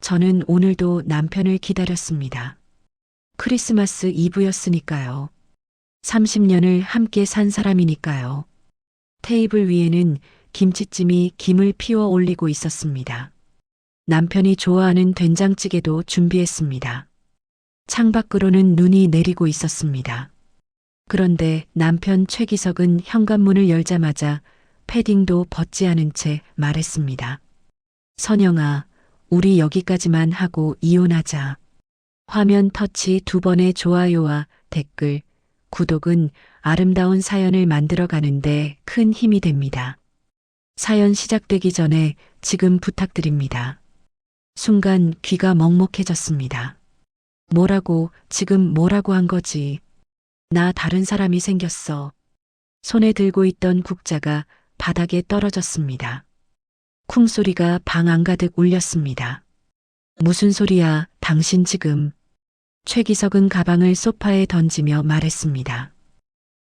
저는 오늘도 남편을 기다렸습니다. 크리스마스 이브였으니까요. 30년을 함께 산 사람이니까요. 테이블 위에는 김치찜이 김을 피워 올리고 있었습니다. 남편이 좋아하는 된장찌개도 준비했습니다. 창밖으로는 눈이 내리고 있었습니다. 그런데 남편 최기석은 현관문을 열자마자 패딩도 벗지 않은 채 말했습니다. 선영아, 우리 여기까지만 하고 이혼하자. 화면 터치 2번의 좋아요와 댓글, 구독은 아름다운 사연을 만들어 가는데 큰 힘이 됩니다. 사연 시작되기 전에 지금 부탁드립니다. 순간 귀가 먹먹해졌습니다. 지금 뭐라고 한 거지? 나 다른 사람이 생겼어. 손에 들고 있던 국자가 바닥에 떨어졌습니다. 쿵 소리가 방 안가득 울렸습니다. 무슨 소리야, 당신 지금. 최기석은 가방을 소파에 던지며 말했습니다.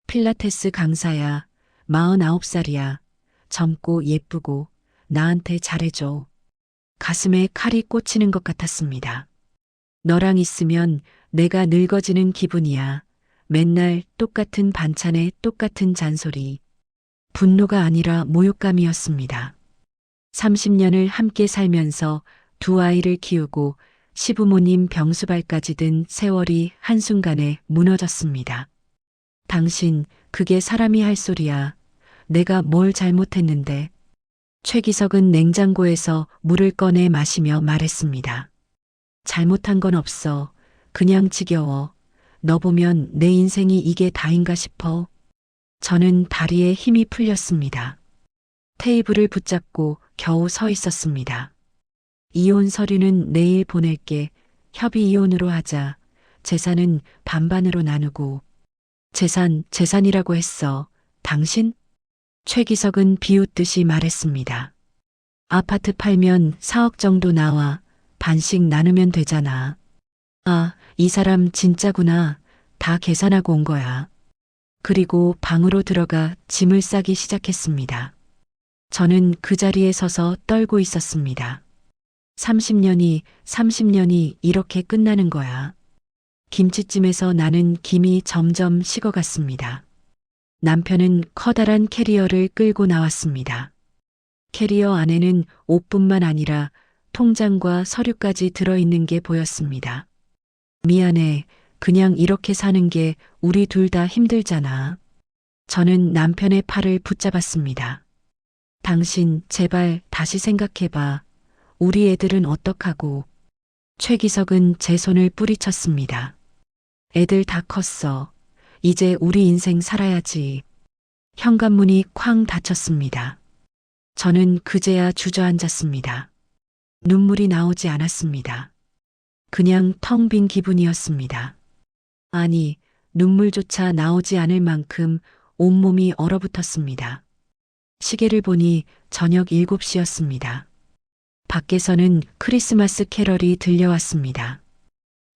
필라테스 강사야, 49살이야. 젊고 예쁘고 나한테 잘해줘. 가슴에 칼이 꽂히는 것 같았습니다. 너랑 있으면 내가 늙어지는 기분이야. 맨날 똑같은 반찬에 똑같은 잔소리. 분노가 아니라 모욕감이었습니다. 30년을 함께 살면서 2아이를 키우고 시부모님 병수발까지 든 세월이 한순간에 무너졌습니다. 당신, 그게 사람이 할 소리야. 내가 뭘 잘못했는데. 최기석은 냉장고에서 물을 꺼내 마시며 말했습니다. 잘못한 건 없어. 그냥 지겨워. 너 보면 내 인생이 이게 다인가 싶어. 저는 다리에 힘이 풀렸습니다. 테이블을 붙잡고 겨우 서 있었습니다. 이혼 서류는 내일 보낼게. 협의 이혼으로 하자. 재산은 반반으로 나누고. 재산이라고 했어. 당신? 최기석은 비웃듯이 말했습니다. 아파트 팔면 4억 정도 나와. 반씩 나누면 되잖아. 아, 이 사람 진짜구나. 다 계산하고 온 거야. 그리고 방으로 들어가 짐을 싸기 시작했습니다. 저는 그 자리에 서서 떨고 있었습니다. 30년이 이렇게 끝나는 거야. 김치찜에서 나는 김이 점점 식어갔습니다. 남편은 커다란 캐리어를 끌고 나왔습니다. 캐리어 안에는 옷뿐만 아니라 통장과 서류까지 들어있는 게 보였습니다. 미안해. 그냥 이렇게 사는 게 우리 둘 다 힘들잖아. 저는 남편의 팔을 붙잡았습니다. 당신, 제발 다시 생각해봐. 우리 애들은 어떡하고. 최기석은 제 손을 뿌리쳤습니다. 애들 다 컸어. 이제 우리 인생 살아야지. 현관문이 쾅 닫혔습니다. 저는 그제야 주저앉았습니다. 눈물이 나오지 않았습니다. 그냥 텅 빈 기분이었습니다. 아니, 눈물조차 나오지 않을 만큼 온몸이 얼어붙었습니다. 시계를 보니 저녁 7시였습니다. 밖에서는 크리스마스 캐럴이 들려왔습니다.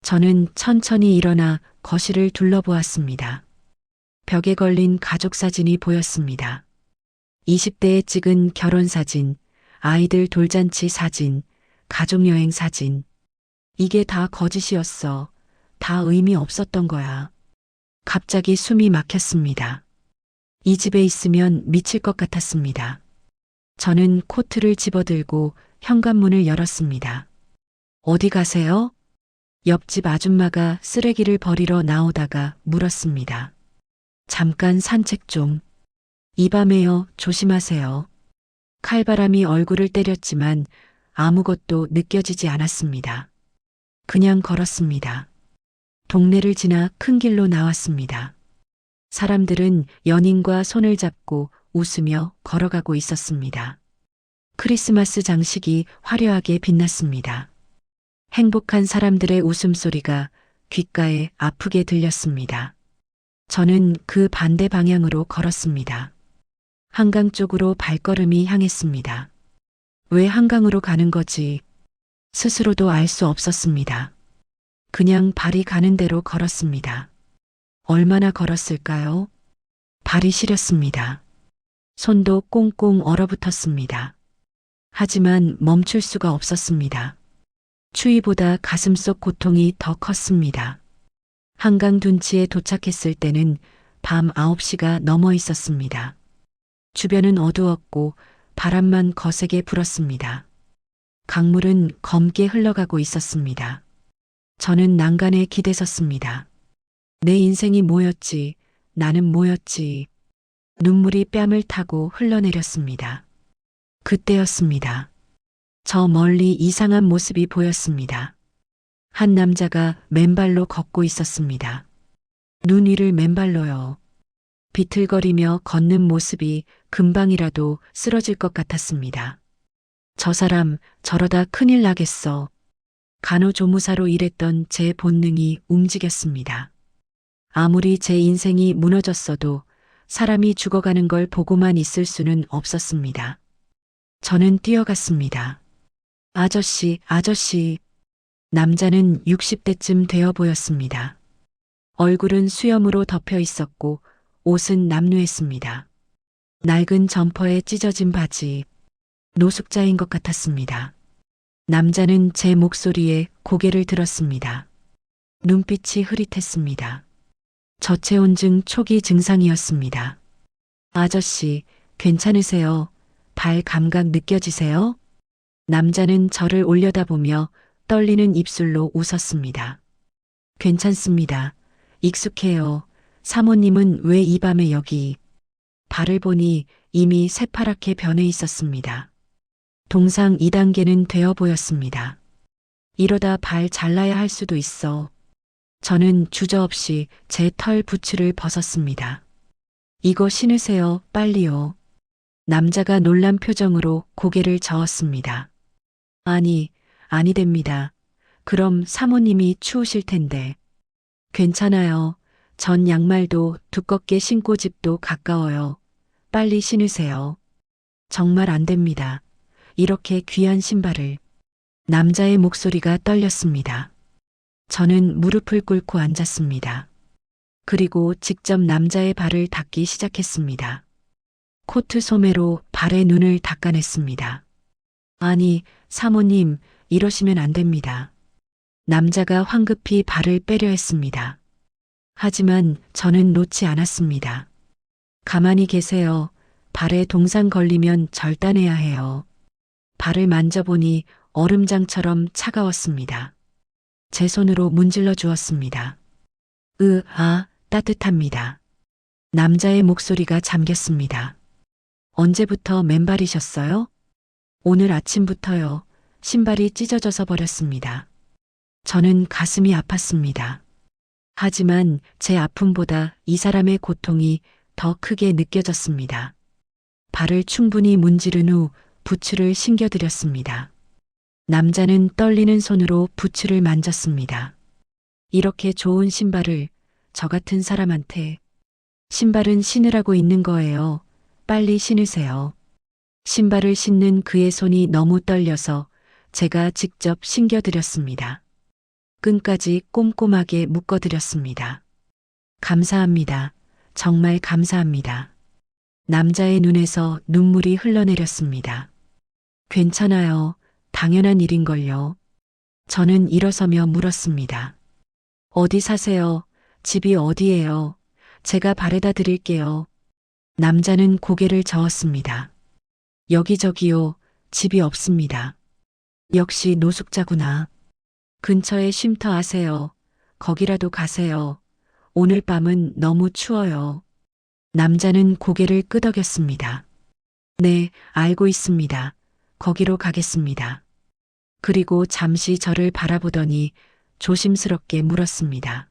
저는 천천히 일어나 거실을 둘러보았습니다. 벽에 걸린 가족 사진이 보였습니다. 20대에 찍은 결혼 사진, 아이들 돌잔치 사진, 가족여행 사진. 이게 다 거짓이었어. 다 의미 없었던 거야. 갑자기 숨이 막혔습니다. 이 집에 있으면 미칠 것 같았습니다. 저는 코트를 집어들고 현관문을 열었습니다. 어디 가세요? 옆집 아줌마가 쓰레기를 버리러 나오다가 물었습니다. 잠깐 산책 좀. 이 밤에요. 조심하세요. 칼바람이 얼굴을 때렸지만 아무것도 느껴지지 않았습니다. 그냥 걸었습니다. 동네를 지나 큰 길로 나왔습니다. 사람들은 연인과 손을 잡고 웃으며 걸어가고 있었습니다. 크리스마스 장식이 화려하게 빛났습니다. 행복한 사람들의 웃음소리가 귓가에 아프게 들렸습니다. 저는 그 반대 방향으로 걸었습니다. 한강 쪽으로 발걸음이 향했습니다. 왜 한강으로 가는 거지? 스스로도 알 수 없었습니다. 그냥 발이 가는 대로 걸었습니다. 얼마나 걸었을까요? 발이 시렸습니다. 손도 꽁꽁 얼어붙었습니다. 하지만 멈출 수가 없었습니다. 추위보다 가슴속 고통이 더 컸습니다. 한강 둔치에 도착했을 때는 밤 9시가 넘어 있었습니다. 주변은 어두웠고 바람만 거세게 불었습니다. 강물은 검게 흘러가고 있었습니다. 저는 난간에 기대섰습니다. 내 인생이 뭐였지, 나는 뭐였지. 눈물이 뺨을 타고 흘러내렸습니다. 그때였습니다. 저 멀리 이상한 모습이 보였습니다. 한 남자가 맨발로 걷고 있었습니다. 눈 위를 맨발로요. 비틀거리며 걷는 모습이 금방이라도 쓰러질 것 같았습니다. 저 사람 저러다 큰일 나겠어. 간호조무사로 일했던 제 본능이 움직였습니다. 아무리 제 인생이 무너졌어도 사람이 죽어가는 걸 보고만 있을 수는 없었습니다. 저는 뛰어갔습니다. 아저씨, 아저씨. 남자는 60대쯤 되어 보였습니다. 얼굴은 수염으로 덮여 있었고 옷은 남루했습니다. 낡은 점퍼에 찢어진 바지, 노숙자인 것 같았습니다. 남자는 제 목소리에 고개를 들었습니다. 눈빛이 흐릿했습니다. 저체온증 초기 증상이었습니다. 아저씨, 괜찮으세요? 발 감각 느껴지세요? 남자는 저를 올려다보며 떨리는 입술로 웃었습니다. 괜찮습니다. 익숙해요. 사모님은 왜 이 밤에 여기? 발을 보니 이미 새파랗게 변해 있었습니다. 동상 2단계는 되어 보였습니다. 이러다 발 잘라야 할 수도 있어. 저는 주저없이 제 털 부츠를 벗었습니다. 이거 신으세요, 빨리요. 남자가 놀란 표정으로 고개를 저었습니다. 아니 됩니다. 그럼 사모님이 추우실 텐데. 괜찮아요. 전 양말도 두껍게 신고 집도 가까워요. 빨리 신으세요. 정말 안 됩니다. 이렇게 귀한 신발을. 남자의 목소리가 떨렸습니다. 저는 무릎을 꿇고 앉았습니다. 그리고 직접 남자의 발을 닦기 시작했습니다. 코트 소매로 발의 눈을 닦아냈습니다. 아니, 사모님, 이러시면 안 됩니다. 남자가 황급히 발을 빼려 했습니다. 하지만 저는 놓지 않았습니다. 가만히 계세요. 발에 동상 걸리면 절단해야 해요. 발을 만져보니 얼음장처럼 차가웠습니다. 제 손으로 문질러 주었습니다. 따뜻합니다. 남자의 목소리가 잠겼습니다. 언제부터 맨발이셨어요? 오늘 아침부터요. 신발이 찢어져서 버렸습니다. 저는 가슴이 아팠습니다. 하지만 제 아픔보다 이 사람의 고통이 더 크게 느껴졌습니다. 발을 충분히 문지른 후 부츠를 신겨드렸습니다. 남자는 떨리는 손으로 부츠를 만졌습니다. 이렇게 좋은 신발을 저 같은 사람한테. 신발은 신으라고 있는 거예요. 빨리 신으세요. 신발을 신는 그의 손이 너무 떨려서 제가 직접 신겨드렸습니다. 끈까지 꼼꼼하게 묶어드렸습니다. 감사합니다. 정말 감사합니다. 남자의 눈에서 눈물이 흘러내렸습니다. 괜찮아요. 당연한 일인걸요. 저는 일어서며 물었습니다. 어디 사세요? 집이 어디예요? 제가 바래다 드릴게요. 남자는 고개를 저었습니다. 여기저기요. 집이 없습니다. 역시 노숙자구나. 근처에 쉼터 아세요? 거기라도 가세요. 오늘 밤은 너무 추워요. 남자는 고개를 끄덕였습니다. 네, 알고 있습니다. 거기로 가겠습니다. 그리고 잠시 저를 바라보더니 조심스럽게 물었습니다.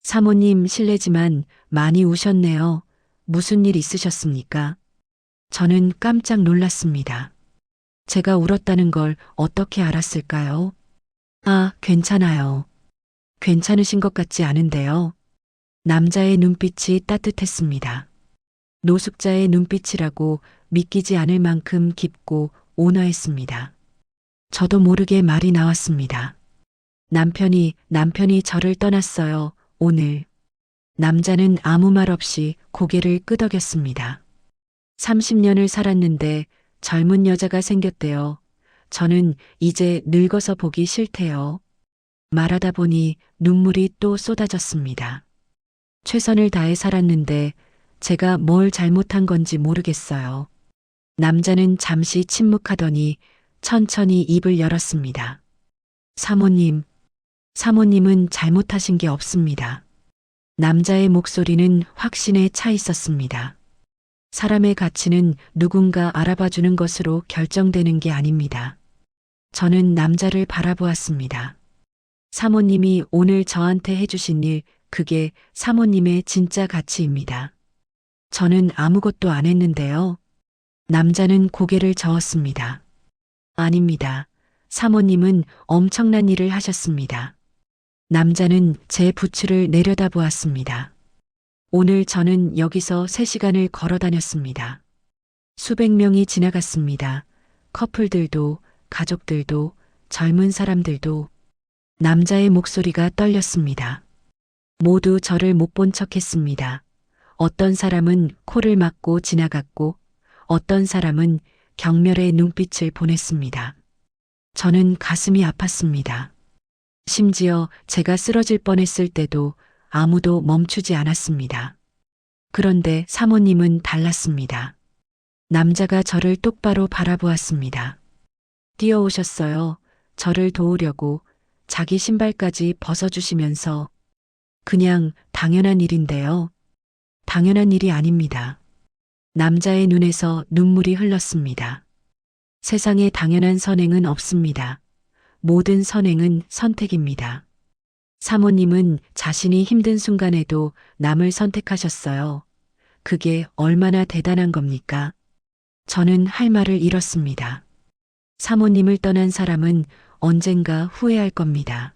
사모님 실례지만 많이 우셨네요. 무슨 일 있으셨습니까? 저는 깜짝 놀랐습니다. 제가 울었다는 걸 어떻게 알았을까요? 괜찮아요. 괜찮으신 것 같지 않은데요. 남자의 눈빛이 따뜻했습니다. 노숙자의 눈빛이라고 믿기지 않을 만큼 깊고 온화했습니다. 저도 모르게 말이 나왔습니다. 남편이 저를 떠났어요, 오늘. 남자는 아무 말 없이 고개를 끄덕였습니다. 30년을 살았는데 젊은 여자가 생겼대요. 저는 이제 늙어서 보기 싫대요. 말하다 보니 눈물이 또 쏟아졌습니다. 최선을 다해 살았는데 제가 뭘 잘못한 건지 모르겠어요. 남자는 잠시 침묵하더니 천천히 입을 열었습니다. 사모님, 사모님은 잘못하신 게 없습니다. 남자의 목소리는 확신에 차 있었습니다. 사람의 가치는 누군가 알아봐주는 것으로 결정되는 게 아닙니다. 저는 남자를 바라보았습니다. 사모님이 오늘 저한테 해주신 일, 그게 사모님의 진짜 가치입니다. 저는 아무것도 안 했는데요. 남자는 고개를 저었습니다. 아닙니다. 사모님은 엄청난 일을 하셨습니다. 남자는 제 부츠를 내려다보았습니다. 오늘 저는 여기서 3시간을 걸어 다녔습니다. 수백 명이 지나갔습니다. 커플들도, 가족들도, 젊은 사람들도. 남자의 목소리가 떨렸습니다. 모두 저를 못 본 척 했습니다. 어떤 사람은 코를 막고 지나갔고, 어떤 사람은 경멸의 눈빛을 보냈습니다. 저는 가슴이 아팠습니다. 심지어 제가 쓰러질 뻔했을 때도 아무도 멈추지 않았습니다. 그런데 사모님은 달랐습니다. 남자가 저를 똑바로 바라보았습니다. 뛰어오셨어요. 저를 도우려고 자기 신발까지 벗어주시면서. 그냥 당연한 일인데요. 당연한 일이 아닙니다. 남자의 눈에서 눈물이 흘렀습니다. 세상에 당연한 선행은 없습니다. 모든 선행은 선택입니다. 사모님은 자신이 힘든 순간에도 남을 선택하셨어요. 그게 얼마나 대단한 겁니까? 저는 할 말을 잃었습니다. 사모님을 떠난 사람은 언젠가 후회할 겁니다.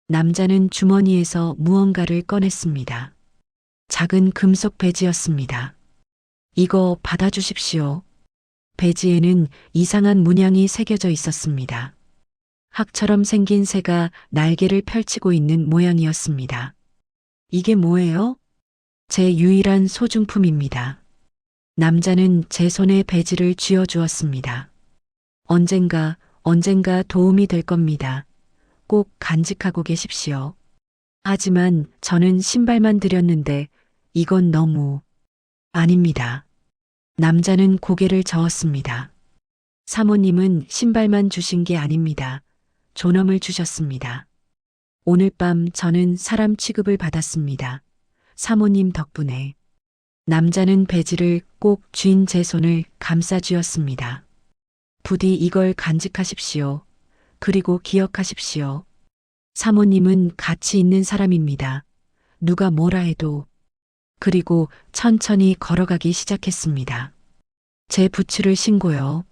남자는 주머니에서 무언가를 꺼냈습니다. 작은 금속 배지였습니다. 이거 받아주십시오. 배지에는 이상한 문양이 새겨져 있었습니다. 학처럼 생긴 새가 날개를 펼치고 있는 모양이었습니다. 이게 뭐예요? 제 유일한 소중품입니다. 남자는 제 손에 배지를 쥐어주었습니다. 언젠가 도움이 될 겁니다. 꼭 간직하고 계십시오. 하지만 저는 신발만 드렸는데 이건 너무... 아닙니다. 남자는 고개를 저었습니다. 사모님은 신발만 주신 게 아닙니다. 존엄을 주셨습니다. 오늘 밤 저는 사람 취급을 받았습니다. 사모님 덕분에. 남자는 배지를 꼭 쥔 제 손을 감싸 쥐었습니다. 부디 이걸 간직하십시오. 그리고 기억하십시오. 사모님은 가치 있는 사람입니다. 누가 뭐라 해도. 그리고 천천히 걸어가기 시작했습니다. 제 부츠를 신고요.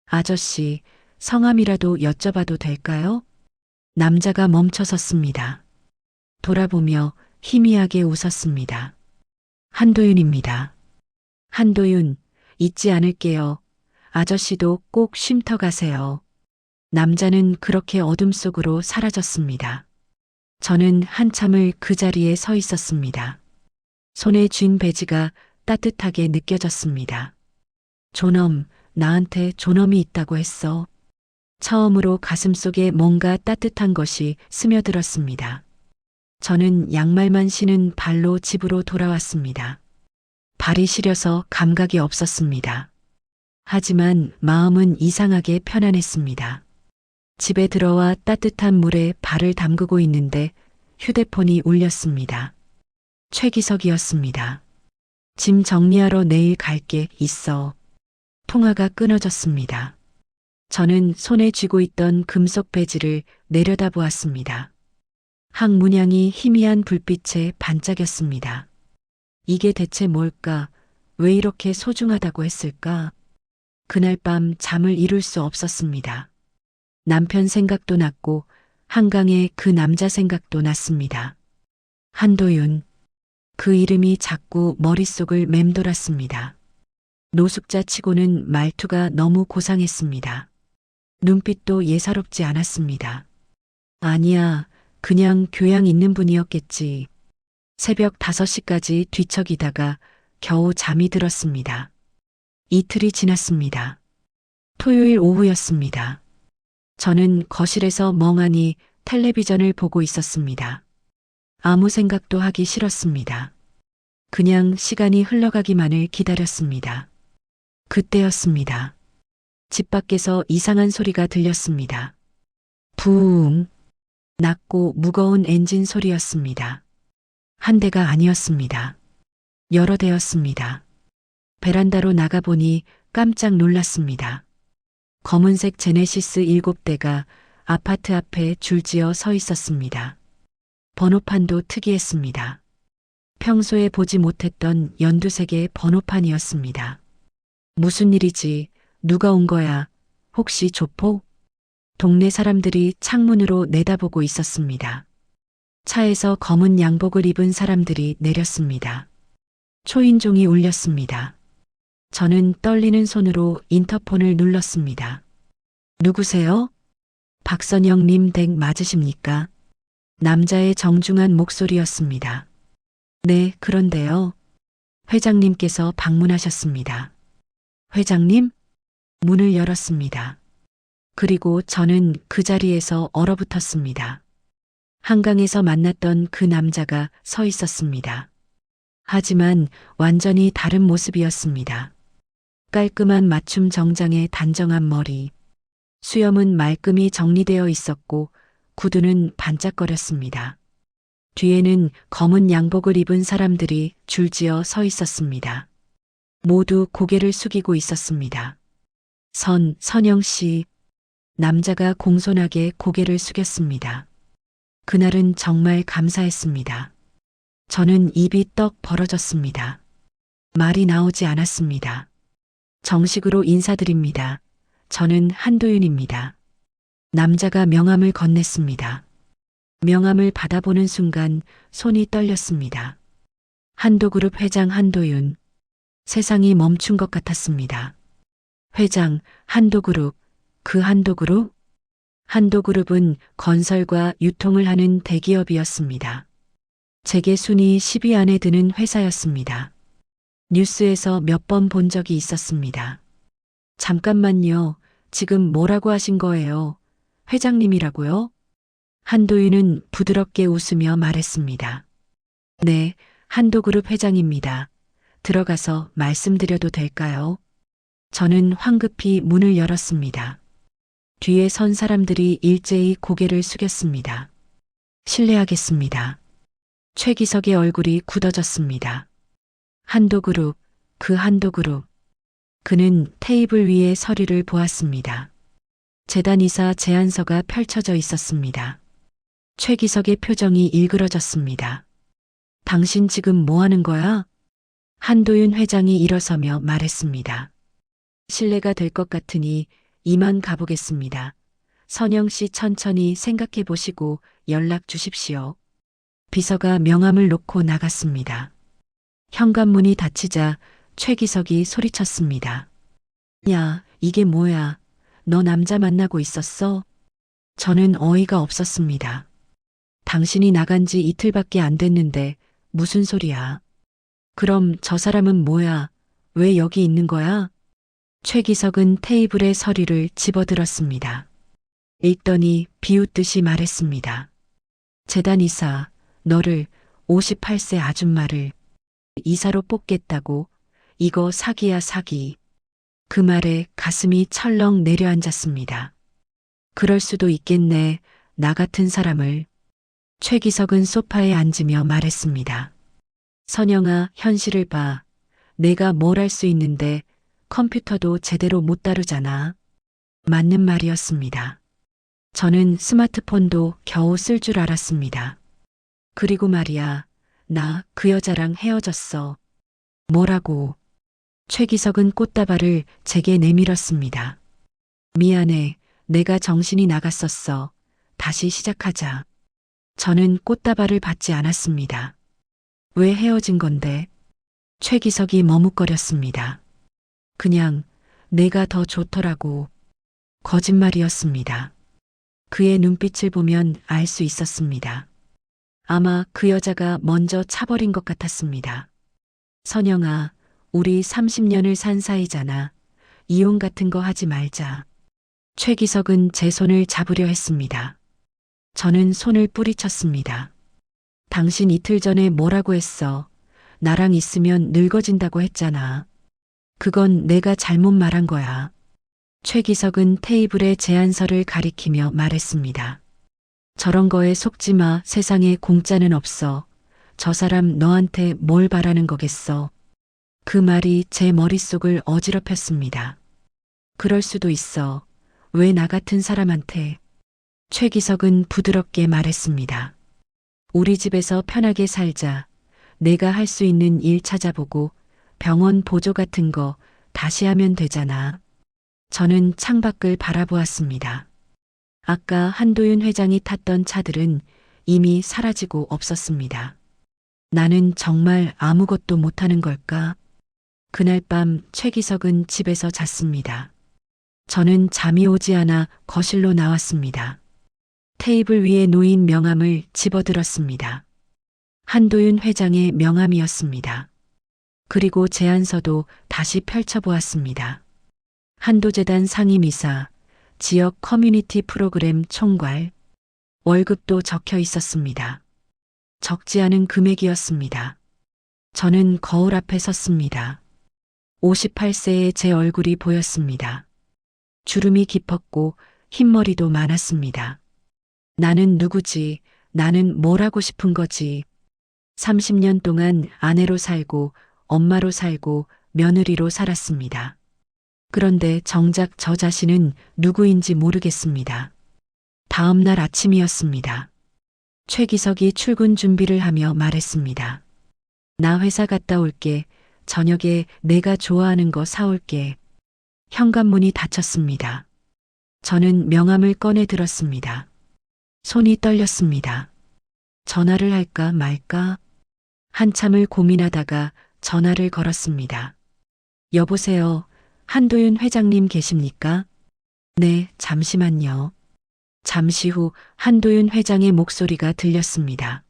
아저씨, 성함이라도 여쭤봐도 될까요? 남자가 멈춰섰습니다. 돌아보며 희미하게 웃었습니다. 한도윤입니다. 한도윤, 잊지 않을게요. 아저씨도 꼭 쉼터 가세요. 남자는 그렇게 어둠 속으로 사라졌습니다. 저는 한참을 그 자리에 서 있었습니다. 손에 쥔 배지가 따뜻하게 느껴졌습니다. 존엄, 나한테 존엄이 있다고 했어. 처음으로 가슴속에 뭔가 따뜻한 것이 스며들었습니다. 저는 양말만 신은 발로 집으로 돌아왔습니다. 발이 시려서 감각이 없었습니다. 하지만 마음은 이상하게 편안했습니다. 집에 들어와 따뜻한 물에 발을 담그고 있는데 휴대폰이 울렸습니다. 최기석이었습니다. 짐 정리하러 내일 갈게 있어. 통화가 끊어졌습니다. 저는 손에 쥐고 있던 금속 배지를 내려다보았습니다. 항문양이 희미한 불빛에 반짝였습니다. 이게 대체 뭘까? 왜 이렇게 소중하다고 했을까? 그날 밤 잠을 이룰 수 없었습니다. 남편 생각도 났고 한강의 그 남자 생각도 났습니다. 한도윤. 그 이름이 자꾸 머릿속을 맴돌았습니다. 노숙자 치고는 말투가 너무 고상했습니다. 눈빛도 예사롭지 않았습니다. 아니야, 그냥 교양 있는 분이었겠지. 새벽 5시까지 뒤척이다가 겨우 잠이 들었습니다. 이틀이 지났습니다. 토요일 오후였습니다. 저는 거실에서 멍하니 텔레비전을 보고 있었습니다. 아무 생각도 하기 싫었습니다. 그냥 시간이 흘러가기만을 기다렸습니다. 그때였습니다. 집 밖에서 이상한 소리가 들렸습니다. 부웅. 낮고 무거운 엔진 소리였습니다. 한 대가 아니었습니다. 여러 대였습니다. 베란다로 나가보니 깜짝 놀랐습니다. 검은색 제네시스 7대가 아파트 앞에 줄지어 서 있었습니다. 번호판도 특이했습니다. 평소에 보지 못했던 연두색의 번호판이었습니다. 무슨 일이지? 누가 온 거야? 혹시 조폭? 동네 사람들이 창문으로 내다보고 있었습니다. 차에서 검은 양복을 입은 사람들이 내렸습니다. 초인종이 울렸습니다. 저는 떨리는 손으로 인터폰을 눌렀습니다. 누구세요? 박선영님 댁 맞으십니까? 남자의 정중한 목소리였습니다. 네, 그런데요. 회장님께서 방문하셨습니다. 회장님? 문을 열었습니다. 그리고 저는 그 자리에서 얼어붙었습니다. 한강에서 만났던 그 남자가 서 있었습니다. 하지만 완전히 다른 모습이었습니다. 깔끔한 맞춤 정장에 단정한 머리, 수염은 말끔히 정리되어 있었고 구두는 반짝거렸습니다. 뒤에는 검은 양복을 입은 사람들이 줄지어 서 있었습니다. 모두 고개를 숙이고 있었습니다. 선영 씨. 남자가 공손하게 고개를 숙였습니다. 그날은 정말 감사했습니다. 저는 입이 떡 벌어졌습니다. 말이 나오지 않았습니다. 정식으로 인사드립니다. 저는 한도윤입니다. 남자가 명함을 건넸습니다. 명함을 받아보는 순간 손이 떨렸습니다. 한도그룹 회장 한도윤. 세상이 멈춘 것 같았습니다. 회장, 한도그룹, 그 한도그룹? 한도그룹은 건설과 유통을 하는 대기업이었습니다. 재계 순위 10위 안에 드는 회사였습니다. 뉴스에서 몇 번 본 적이 있었습니다. 잠깐만요. 지금 뭐라고 하신 거예요? 회장님이라고요? 한도윤은 부드럽게 웃으며 말했습니다. 네, 한도그룹 회장입니다. 들어가서 말씀드려도 될까요? 저는 황급히 문을 열었습니다. 뒤에 선 사람들이 일제히 고개를 숙였습니다. 실례하겠습니다. 최기석의 얼굴이 굳어졌습니다. 한도그룹, 그 한도그룹. 그는 테이블 위에 서류를 보았습니다. 재단이사 제안서가 펼쳐져 있었습니다. 최기석의 표정이 일그러졌습니다. 당신 지금 뭐 하는 거야? 한도윤 회장이 일어서며 말했습니다. 실례가 될 것 같으니 이만 가보겠습니다. 선영 씨 천천히 생각해 보시고 연락 주십시오. 비서가 명함을 놓고 나갔습니다. 현관문이 닫히자 최기석이 소리쳤습니다. 야, 이게 뭐야? 너 남자 만나고 있었어? 저는 어이가 없었습니다. 당신이 나간 지 이틀밖에 안 됐는데 무슨 소리야? 그럼 저 사람은 뭐야? 왜 여기 있는 거야? 최기석은 테이블에 서류를 집어들었습니다. 읽더니 비웃듯이 말했습니다. 재단이사, 너를 58세 아줌마를 이사로 뽑겠다고. 이거 사기야 사기. 그 말에 가슴이 철렁 내려앉았습니다. 그럴 수도 있겠네. 나 같은 사람을. 최기석은 소파에 앉으며 말했습니다. 선영아, 현실을 봐. 내가 뭘 할 수 있는데 컴퓨터도 제대로 못 다루잖아. 맞는 말이었습니다. 저는 스마트폰도 겨우 쓸 줄 알았습니다. 그리고 말이야, 나 그 여자랑 헤어졌어. 뭐라고? 최기석은 꽃다발을 제게 내밀었습니다. 미안해, 내가 정신이 나갔었어. 다시 시작하자. 저는 꽃다발을 받지 않았습니다. 왜 헤어진 건데? 최기석이 머뭇거렸습니다. 그냥 내가 더 좋더라고. 거짓말이었습니다. 그의 눈빛을 보면 알 수 있었습니다. 아마 그 여자가 먼저 차버린 것 같았습니다. 선영아, 우리 30년을 산 사이잖아. 이혼 같은 거 하지 말자. 최기석은 제 손을 잡으려 했습니다. 저는 손을 뿌리쳤습니다. 당신 이틀 전에 뭐라고 했어? 나랑 있으면 늙어진다고 했잖아. 그건 내가 잘못 말한 거야. 최기석은 테이블에 제안서를 가리키며 말했습니다. 저런 거에 속지 마. 세상에 공짜는 없어. 저 사람 너한테 뭘 바라는 거겠어. 그 말이 제 머릿속을 어지럽혔습니다. 그럴 수도 있어. 왜 나 같은 사람한테? 최기석은 부드럽게 말했습니다. 우리 집에서 편하게 살자. 내가 할 수 있는 일 찾아보고 병원 보조 같은 거 다시 하면 되잖아. 저는 창밖을 바라보았습니다. 아까 한도윤 회장이 탔던 차들은 이미 사라지고 없었습니다. 나는 정말 아무것도 못하는 걸까? 그날 밤 최기석은 집에서 잤습니다. 저는 잠이 오지 않아 거실로 나왔습니다. 테이블 위에 놓인 명함을 집어들었습니다. 한도윤 회장의 명함이었습니다. 그리고 제안서도 다시 펼쳐보았습니다. 한도재단 상임이사, 지역 커뮤니티 프로그램 총괄, 월급도 적혀 있었습니다. 적지 않은 금액이었습니다. 저는 거울 앞에 섰습니다. 58세의 제 얼굴이 보였습니다. 주름이 깊었고 흰머리도 많았습니다. 나는 누구지? 나는 뭘 하고 싶은 거지? 30년 동안 아내로 살고 엄마로 살고 며느리로 살았습니다. 그런데 정작 저 자신은 누구인지 모르겠습니다. 다음 날 아침이었습니다. 최기석이 출근 준비를 하며 말했습니다. 나 회사 갔다 올게. 저녁에 내가 좋아하는 거 사올게. 현관문이 닫혔습니다. 저는 명함을 꺼내 들었습니다. 손이 떨렸습니다. 전화를 할까 말까? 한참을 고민하다가 전화를 걸었습니다. 여보세요. 한도윤 회장님 계십니까? 네, 잠시만요. 잠시 후 한도윤 회장의 목소리가 들렸습니다.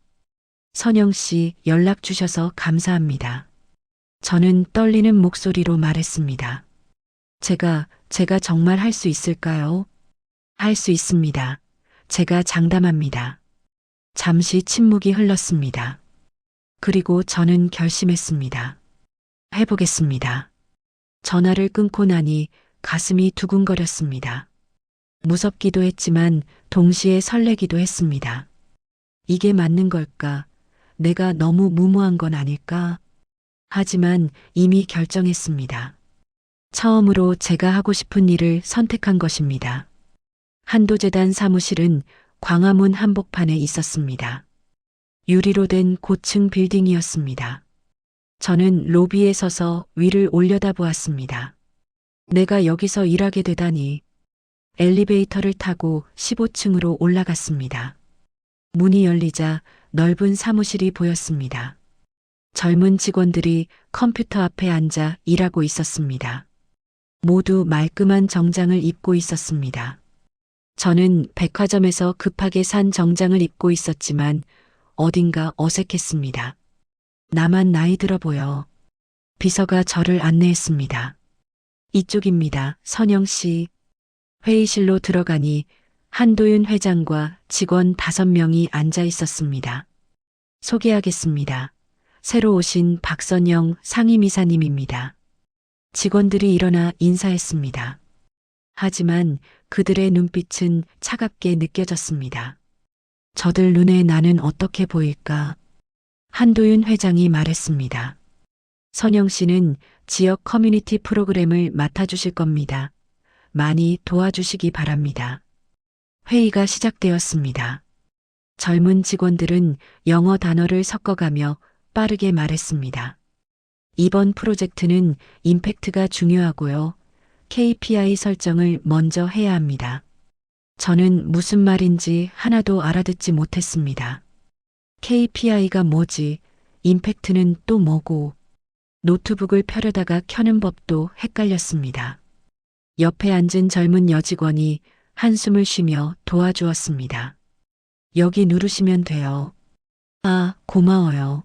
선영 씨, 연락 주셔서 감사합니다. 저는 떨리는 목소리로 말했습니다. 제가 정말 할 수 있을까요? 할 수 있습니다. 제가 장담합니다. 잠시 침묵이 흘렀습니다. 그리고 저는 결심했습니다. 해보겠습니다. 전화를 끊고 나니 가슴이 두근거렸습니다. 무섭기도 했지만 동시에 설레기도 했습니다. 이게 맞는 걸까? 내가 너무 무모한 건 아닐까? 하지만 이미 결정했습니다. 처음으로 제가 하고 싶은 일을 선택한 것입니다. 한도재단 사무실은 광화문 한복판에 있었습니다. 유리로 된 고층 빌딩이었습니다. 저는 로비에 서서 위를 올려다보았습니다. 내가 여기서 일하게 되다니. 엘리베이터를 타고 15층으로 올라갔습니다. 문이 열리자 넓은 사무실이 보였습니다. 젊은 직원들이 컴퓨터 앞에 앉아 일하고 있었습니다. 모두 말끔한 정장을 입고 있었습니다. 저는 백화점에서 급하게 산 정장을 입고 있었지만 어딘가 어색했습니다. 나만 나이 들어 보여. 비서가 저를 안내했습니다. 이쪽입니다, 선영 씨. 회의실로 들어가니 한도윤 회장과 직원 5명이 앉아 있었습니다. 소개하겠습니다. 새로 오신 박선영 상임이사님입니다. 직원들이 일어나 인사했습니다. 하지만 그들의 눈빛은 차갑게 느껴졌습니다. 저들 눈에 나는 어떻게 보일까? 한도윤 회장이 말했습니다. 선영 씨는 지역 커뮤니티 프로그램을 맡아주실 겁니다. 많이 도와주시기 바랍니다. 회의가 시작되었습니다. 젊은 직원들은 영어 단어를 섞어가며 빠르게 말했습니다. 이번 프로젝트는 임팩트가 중요하고요. KPI 설정을 먼저 해야 합니다. 저는 무슨 말인지 하나도 알아듣지 못했습니다. KPI가 뭐지? 임팩트는 또 뭐고? 노트북을 펴려다가 켜는 법도 헷갈렸습니다. 옆에 앉은 젊은 여직원이 한숨을 쉬며 도와주었습니다. 여기 누르시면 돼요. 아, 고마워요.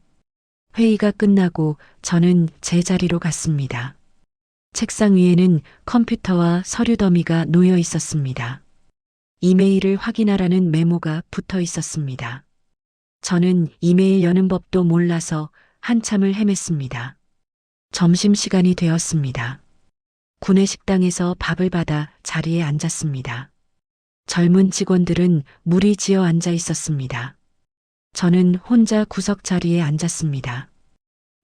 회의가 끝나고 저는 제 자리로 갔습니다. 책상 위에는 컴퓨터와 서류 더미가 놓여 있었습니다. 이메일을 확인하라는 메모가 붙어 있었습니다. 저는 이메일 여는 법도 몰라서 한참을 헤맸습니다. 점심시간이 되었습니다. 구내식당에서 밥을 받아 자리에 앉았습니다. 젊은 직원들은 무리 지어 앉아 있었습니다. 저는 혼자 구석 자리에 앉았습니다.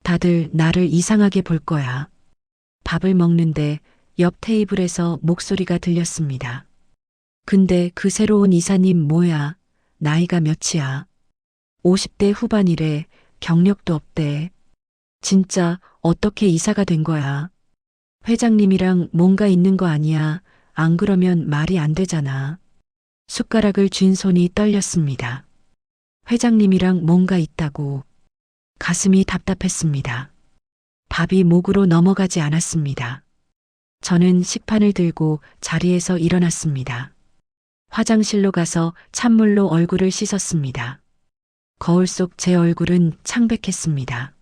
다들 나를 이상하게 볼 거야. 밥을 먹는데 옆 테이블에서 목소리가 들렸습니다. 근데 그 새로운 이사님 뭐야? 나이가 몇이야? 50대 후반이래. 경력도 없대. 진짜 어떻게 이사가 된 거야? 회장님이랑 뭔가 있는 거 아니야? 안 그러면 말이 안 되잖아. 숟가락을 쥔 손이 떨렸습니다. 회장님이랑 뭔가 있다고. 가슴이 답답했습니다. 밥이 목으로 넘어가지 않았습니다. 저는 식판을 들고 자리에서 일어났습니다. 화장실로 가서 찬물로 얼굴을 씻었습니다. 거울 속 제 얼굴은 창백했습니다.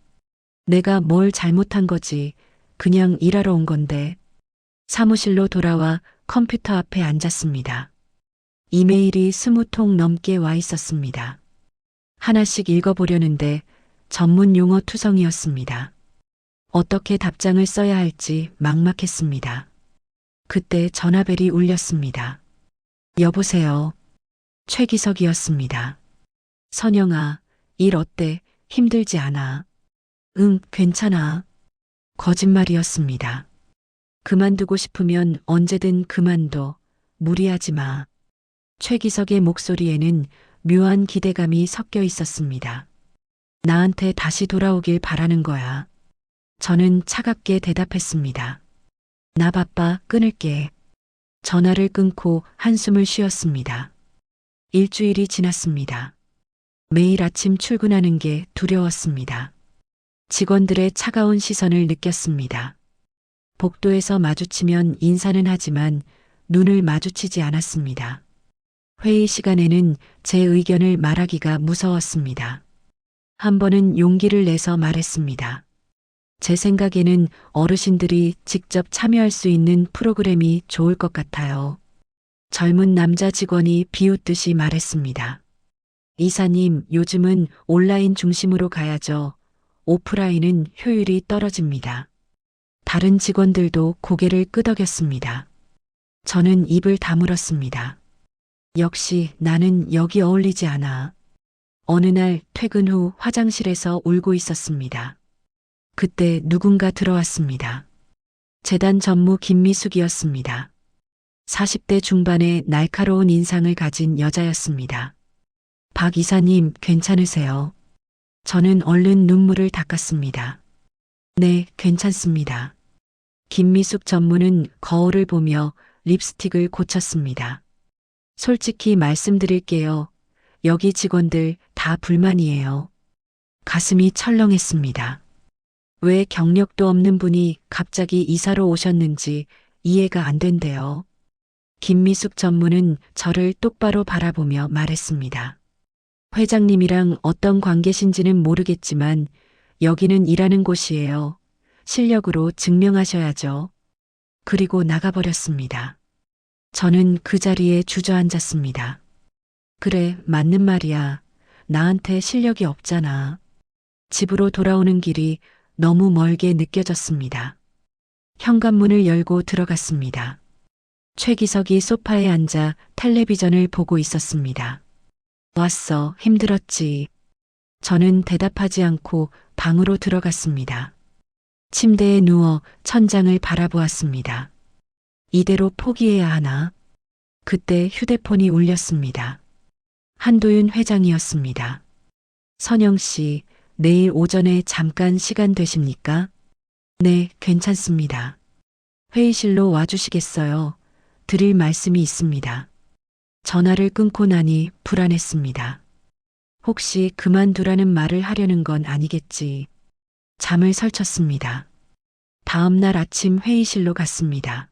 내가 뭘 잘못한 거지. 그냥 일하러 온 건데. 사무실로 돌아와 컴퓨터 앞에 앉았습니다. 이메일이 20통 넘게 와 있었습니다. 하나씩 읽어보려는데 전문 용어 투성이었습니다. 어떻게 답장을 써야 할지 막막했습니다. 그때 전화벨이 울렸습니다. 여보세요. 최기석이었습니다. 선영아, 일 어때? 힘들지 않아? 응, 괜찮아. 거짓말이었습니다. 그만두고 싶으면 언제든 그만둬. 무리하지 마. 최기석의 목소리에는 묘한 기대감이 섞여 있었습니다. 나한테 다시 돌아오길 바라는 거야. 저는 차갑게 대답했습니다. 나 바빠, 끊을게. 전화를 끊고 한숨을 쉬었습니다. 일주일이 지났습니다. 매일 아침 출근하는 게 두려웠습니다. 직원들의 차가운 시선을 느꼈습니다. 복도에서 마주치면 인사는 하지만 눈을 마주치지 않았습니다. 회의 시간에는 제 의견을 말하기가 무서웠습니다. 한 번은 용기를 내서 말했습니다. 제 생각에는 어르신들이 직접 참여할 수 있는 프로그램이 좋을 것 같아요. 젊은 남자 직원이 비웃듯이 말했습니다. 이사님, 요즘은 온라인 중심으로 가야죠. 오프라인은 효율이 떨어집니다. 다른 직원들도 고개를 끄덕였습니다. 저는 입을 다물었습니다. 역시 나는 여기 어울리지 않아. 어느 날 퇴근 후 화장실에서 울고 있었습니다. 그때 누군가 들어왔습니다. 재단 전무 김미숙이었습니다. 40대 중반의 날카로운 인상을 가진 여자였습니다. 박 이사님, 괜찮으세요? 저는 얼른 눈물을 닦았습니다. 네, 괜찮습니다. 김미숙 전무는 거울을 보며 립스틱을 고쳤습니다. 솔직히 말씀드릴게요. 여기 직원들 다 불만이에요. 가슴이 철렁했습니다. 왜 경력도 없는 분이 갑자기 이사로 오셨는지 이해가 안 된대요. 김미숙 전무는 저를 똑바로 바라보며 말했습니다. 회장님이랑 어떤 관계신지는 모르겠지만 여기는 일하는 곳이에요. 실력으로 증명하셔야죠. 그리고 나가버렸습니다. 저는 그 자리에 주저앉았습니다. 그래, 맞는 말이야. 나한테 실력이 없잖아. 집으로 돌아오는 길이 너무 멀게 느껴졌습니다. 현관문을 열고 들어갔습니다. 최기석이 소파에 앉아 텔레비전을 보고 있었습니다. 왔어, 힘들었지. 저는 대답하지 않고 방으로 들어갔습니다. 침대에 누워 천장을 바라보았습니다. 이대로 포기해야 하나? 그때 휴대폰이 울렸습니다. 한도윤 회장이었습니다. 선영 씨, 내일 오전에 잠깐 시간 되십니까? 네, 괜찮습니다. 회의실로 와주시겠어요? 드릴 말씀이 있습니다. 전화를 끊고 나니 불안했습니다. 혹시 그만두라는 말을 하려는 건 아니겠지. 잠을 설쳤습니다. 다음 날 아침 회의실로 갔습니다.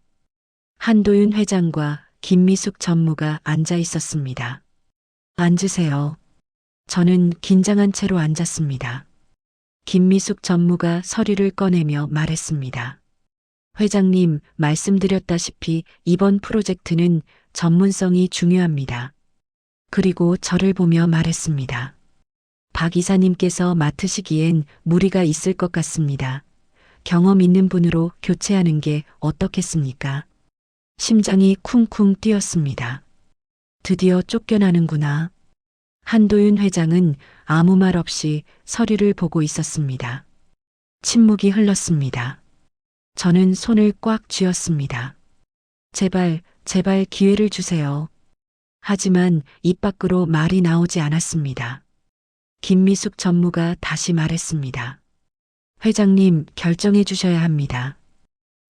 한도윤 회장과 김미숙 전무가 앉아 있었습니다. 앉으세요. 저는 긴장한 채로 앉았습니다. 김미숙 전무가 서류를 꺼내며 말했습니다. 회장님, 말씀드렸다시피 이번 프로젝트는 전문성이 중요합니다. 그리고 저를 보며 말했습니다. 박 이사님께서 맡으시기엔 무리가 있을 것 같습니다. 경험 있는 분으로 교체하는 게 어떻겠습니까? 심장이 쿵쿵 뛰었습니다. 드디어 쫓겨나는구나. 한도윤 회장은 아무 말 없이 서류를 보고 있었습니다. 침묵이 흘렀습니다. 저는 손을 꽉 쥐었습니다. 제발, 제발 기회를 주세요. 하지만 입 밖으로 말이 나오지 않았습니다. 김미숙 전무가 다시 말했습니다. 회장님, 결정해 주셔야 합니다.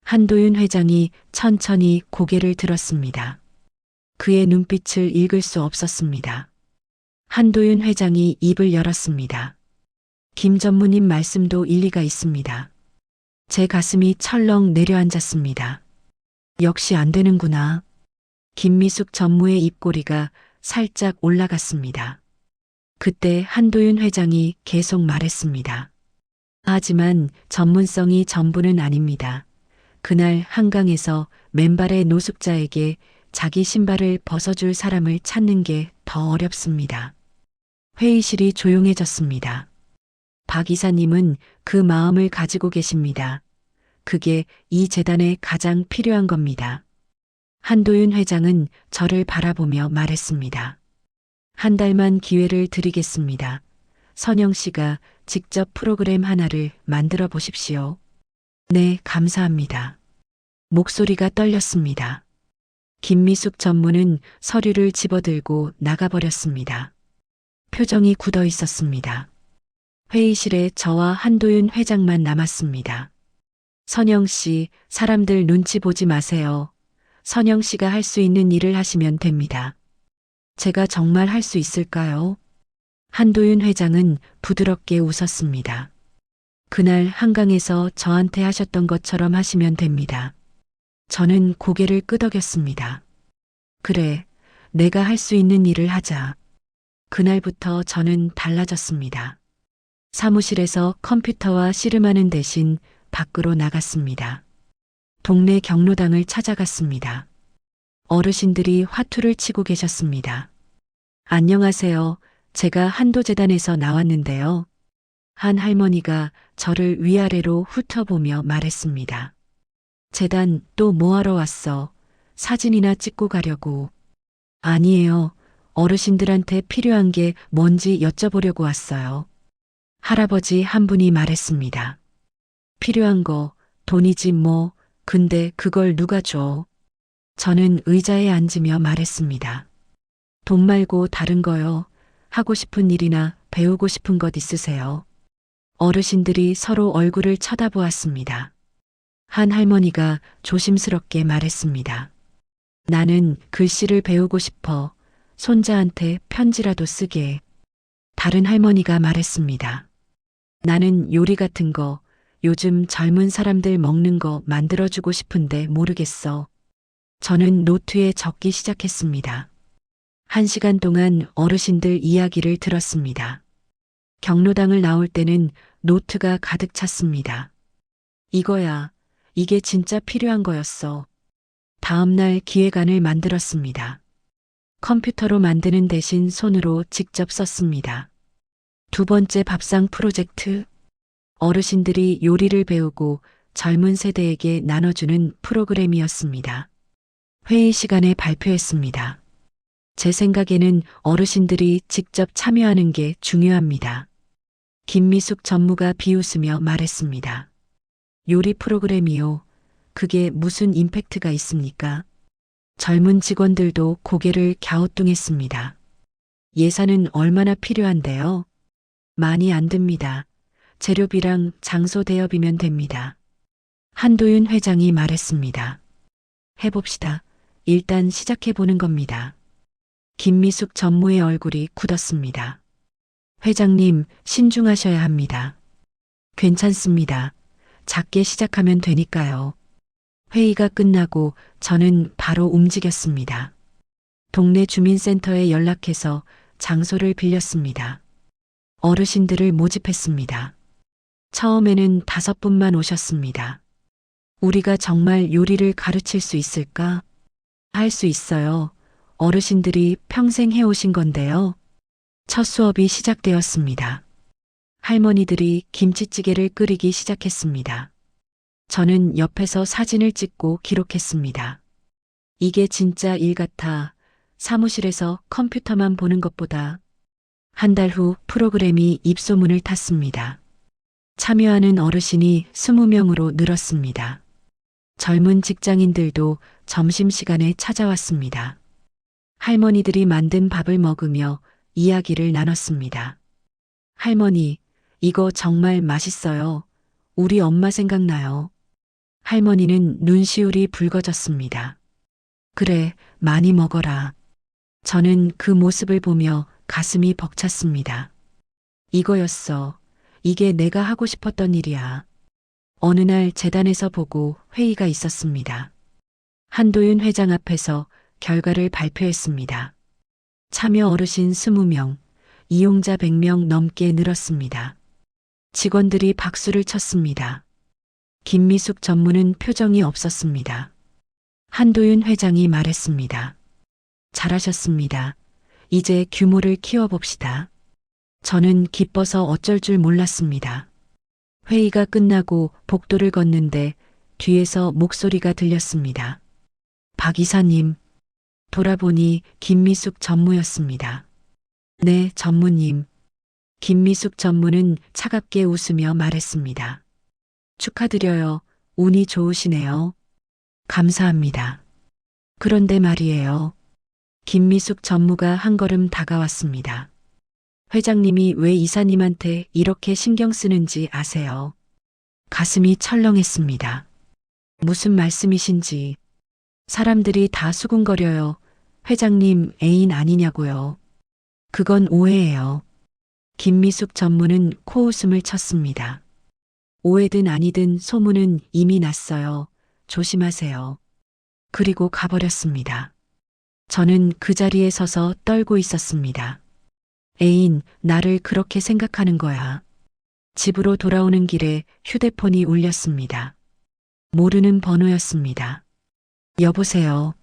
한도윤 회장이 천천히 고개를 들었습니다. 그의 눈빛을 읽을 수 없었습니다. 한도윤 회장이 입을 열었습니다. 김 전무님 말씀도 일리가 있습니다. 제 가슴이 철렁 내려앉았습니다. 역시 안 되는구나. 김미숙 전무의 입꼬리가 살짝 올라갔습니다. 그때 한도윤 회장이 계속 말했습니다. 하지만 전문성이 전부는 아닙니다. 그날 한강에서 맨발의 노숙자에게 자기 신발을 벗어줄 사람을 찾는 게 더 어렵습니다. 회의실이 조용해졌습니다. 박 이사님은 그 마음을 가지고 계십니다. 그게 이 재단에 가장 필요한 겁니다. 한도윤 회장은 저를 바라보며 말했습니다. 한 달만 기회를 드리겠습니다. 선영 씨가 직접 프로그램 하나를 만들어 보십시오. 네, 감사합니다. 목소리가 떨렸습니다. 김미숙 전무는 서류를 집어들고 나가버렸습니다. 표정이 굳어 있었습니다. 회의실에 저와 한도윤 회장만 남았습니다. 선영 씨, 사람들 눈치 보지 마세요. 선영 씨가 할 수 있는 일을 하시면 됩니다. 제가 정말 할 수 있을까요? 한도윤 회장은 부드럽게 웃었습니다. 그날 한강에서 저한테 하셨던 것처럼 하시면 됩니다. 저는 고개를 끄덕였습니다. 그래, 내가 할 수 있는 일을 하자. 그날부터 저는 달라졌습니다. 사무실에서 컴퓨터와 씨름하는 대신 밖으로 나갔습니다. 동네 경로당을 찾아갔습니다. 어르신들이 화투를 치고 계셨습니다. 안녕하세요. 제가 한도재단에서 나왔는데요. 한 할머니가 저를 위아래로 훑어보며 말했습니다. 재단 또 뭐하러 왔어? 사진이나 찍고 가려고. 아니에요. 어르신들한테 필요한 게 뭔지 여쭤보려고 왔어요. 할아버지 한 분이 말했습니다. 필요한 거 돈이지 뭐. 근데 그걸 누가 줘? 저는 의자에 앉으며 말했습니다. 돈 말고 다른 거요. 하고 싶은 일이나 배우고 싶은 것 있으세요? 어르신들이 서로 얼굴을 쳐다보았습니다. 한 할머니가 조심스럽게 말했습니다. 나는 글씨를 배우고 싶어. 손자한테 편지라도 쓰게. 다른 할머니가 말했습니다. 나는 요리 같은 거, 요즘 젊은 사람들 먹는 거 만들어주고 싶은데 모르겠어. 저는 노트에 적기 시작했습니다. 1시간 동안 어르신들 이야기를 들었습니다. 경로당을 나올 때는 노트가 가득 찼습니다. 이거야. 이게 진짜 필요한 거였어. 다음날 기획안을 만들었습니다. 컴퓨터로 만드는 대신 손으로 직접 썼습니다. 두 번째 밥상 프로젝트. 어르신들이 요리를 배우고 젊은 세대에게 나눠주는 프로그램이었습니다. 회의 시간에 발표했습니다. 제 생각에는 어르신들이 직접 참여하는 게 중요합니다. 김미숙 전무가 비웃으며 말했습니다. 요리 프로그램이요. 그게 무슨 임팩트가 있습니까? 젊은 직원들도 고개를 갸우뚱했습니다. 예산은 얼마나 필요한데요? 많이 안 듭니다. 재료비랑 장소 대여비면 됩니다. 한도윤 회장이 말했습니다. 해봅시다. 일단 시작해보는 겁니다. 김미숙 전무의 얼굴이 굳었습니다. 회장님, 신중하셔야 합니다. 괜찮습니다. 작게 시작하면 되니까요. 회의가 끝나고 저는 바로 움직였습니다. 동네 주민센터에 연락해서 장소를 빌렸습니다. 어르신들을 모집했습니다. 처음에는 5분만 오셨습니다. 우리가 정말 요리를 가르칠 수 있을까? 할 수 있어요. 어르신들이 평생 해오신 건데요. 첫 수업이 시작되었습니다. 할머니들이 김치찌개를 끓이기 시작했습니다. 저는 옆에서 사진을 찍고 기록했습니다. 이게 진짜 일 같아. 사무실에서 컴퓨터만 보는 것보다. 한 달 후 프로그램이 입소문을 탔습니다. 참여하는 어르신이 20명으로 늘었습니다. 젊은 직장인들도 점심시간에 찾아왔습니다. 할머니들이 만든 밥을 먹으며 이야기를 나눴습니다. 할머니, 이거 정말 맛있어요. 우리 엄마 생각나요. 할머니는 눈시울이 붉어졌습니다. 그래, 많이 먹어라. 저는 그 모습을 보며 가슴이 벅찼습니다. 이거였어. 이게 내가 하고 싶었던 일이야. 어느 날 재단에서 보고 회의가 있었습니다. 한도윤 회장 앞에서 결과를 발표했습니다. 참여 어르신 20명, 이용자 100명 넘게 늘었습니다. 직원들이 박수를 쳤습니다. 김미숙 전무는 표정이 없었습니다. 한도윤 회장이 말했습니다. 잘하셨습니다. 이제 규모를 키워봅시다. 저는 기뻐서 어쩔 줄 몰랐습니다. 회의가 끝나고 복도를 걷는데 뒤에서 목소리가 들렸습니다. 박 이사님. 돌아보니 김미숙 전무였습니다. 네, 전무님. 김미숙 전무는 차갑게 웃으며 말했습니다. 축하드려요. 운이 좋으시네요. 감사합니다. 그런데 말이에요. 김미숙 전무가 한 걸음 다가왔습니다. 회장님이 왜 이사님한테 이렇게 신경 쓰는지 아세요? 가슴이 철렁했습니다. 무슨 말씀이신지. 사람들이 다 수군거려요. 회장님 애인 아니냐고요. 그건 오해예요. 김미숙 전무는 코웃음을 쳤습니다. 오해든 아니든 소문은 이미 났어요. 조심하세요. 그리고 가버렸습니다. 저는 그 자리에 서서 떨고 있었습니다. 애인, 나를 그렇게 생각하는 거야. 집으로 돌아오는 길에 휴대폰이 울렸습니다. 모르는 번호였습니다. 여보세요.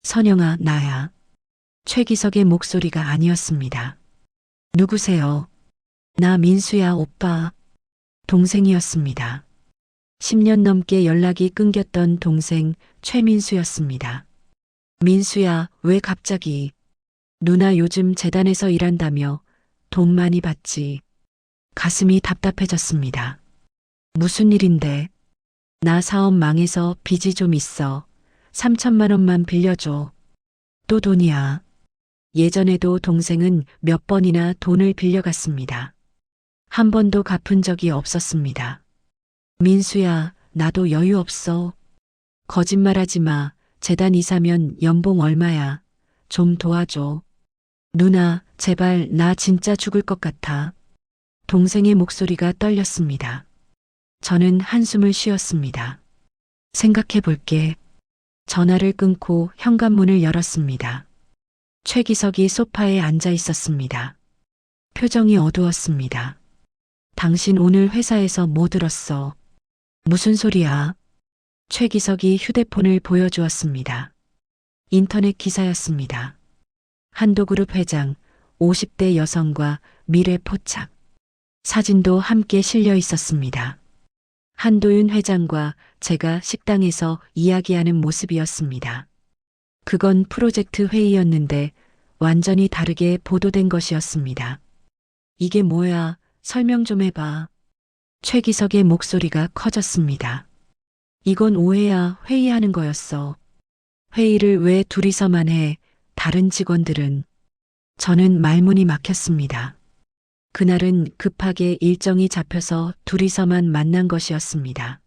선영아, 나야. 최기석의 목소리가 아니었습니다. 누구세요? 나 민수야, 오빠. 동생이었습니다. 10년 넘게 연락이 끊겼던 동생 최민수였습니다. 민수야, 왜 갑자기? 누나 요즘 재단에서 일한다며 돈 많이 받지. 가슴이 답답해졌습니다. 무슨 일인데? 나 사업 망해서 빚이 좀 있어. 3천만 원만 빌려줘. 또 돈이야. 예전에도 동생은 몇 번이나 돈을 빌려갔습니다. 한 번도 갚은 적이 없었습니다. 민수야, 나도 여유 없어. 거짓말하지 마. 재단 이사면 연봉 얼마야. 좀 도와줘. 누나, 제발 나 진짜 죽을 것 같아. 동생의 목소리가 떨렸습니다. 저는 한숨을 쉬었습니다. 생각해 볼게. 전화를 끊고 현관문을 열었습니다. 최기석이 소파에 앉아 있었습니다. 표정이 어두웠습니다. 당신 오늘 회사에서 뭐 들었어? 무슨 소리야? 최기석이 휴대폰을 보여주었습니다. 인터넷 기사였습니다. 한도그룹 회장, 50대 여성과 미래 포착. 사진도 함께 실려 있었습니다. 한도윤 회장과 제가 식당에서 이야기하는 모습이었습니다. 그건 프로젝트 회의였는데 완전히 다르게 보도된 것이었습니다. 이게 뭐야? 설명 좀 해봐. 최기석의 목소리가 커졌습니다. 이건 오해야. 회의하는 거였어. 회의를 왜 둘이서만 해? 다른 직원들은. 저는 말문이 막혔습니다. 그날은 급하게 일정이 잡혀서 둘이서만 만난 것이었습니다.